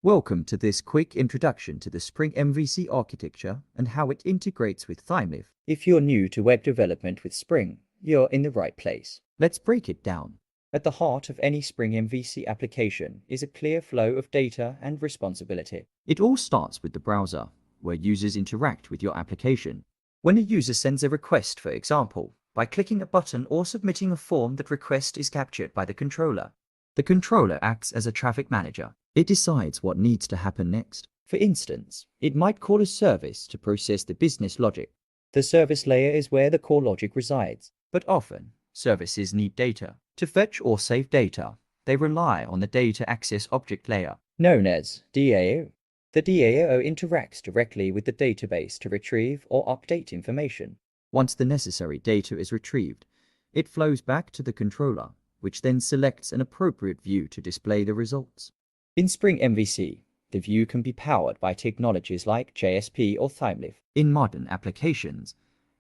Welcome to this quick introduction to the Spring MVC architecture and how it integrates with Thymeleaf. If you're new to web development with Spring, you're in the right place. Let's break it down. At the heart of any Spring MVC application is a clear flow of data and responsibility. It all starts with the browser, where users interact with your application. When a user sends a request, for example, by clicking a button or submitting a form, that request is captured by the controller. The controller acts as a traffic manager. It decides what needs to happen next. For instance, it might call a service to process the business logic. The service layer is where the core logic resides. But often, services need data. To fetch or save data, they rely on the data access object layer, known as DAO. The DAO interacts directly with the database to retrieve or update information. Once the necessary data is retrieved, it flows back to the controller, which then selects an appropriate view to display the results. In Spring MVC, the view can be powered by technologies like JSP or Thymeleaf. In modern applications,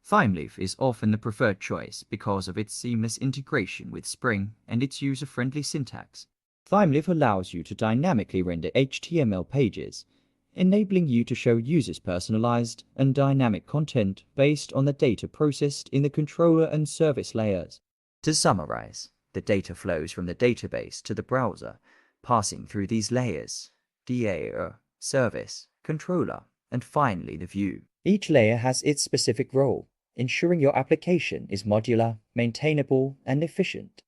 Thymeleaf is often the preferred choice because of its seamless integration with Spring and its user-friendly syntax. Thymeleaf allows you to dynamically render HTML pages, enabling you to show users personalized and dynamic content based on the data processed in the controller and service layers. To summarize, the data flows from the database to the browser, passing through these layers: DAO, service, controller, and finally the view. Each layer has its specific role, ensuring your application is modular, maintainable, and efficient.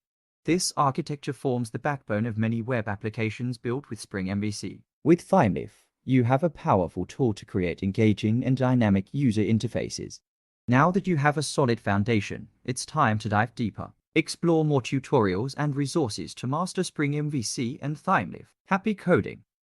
This architecture forms the backbone of many web applications built with Spring MVC. With Thymeleaf, you have a powerful tool to create engaging and dynamic user interfaces. Now that you have a solid foundation, it's time to dive deeper. Explore more tutorials and resources to master Spring MVC and Thymeleaf. Happy coding!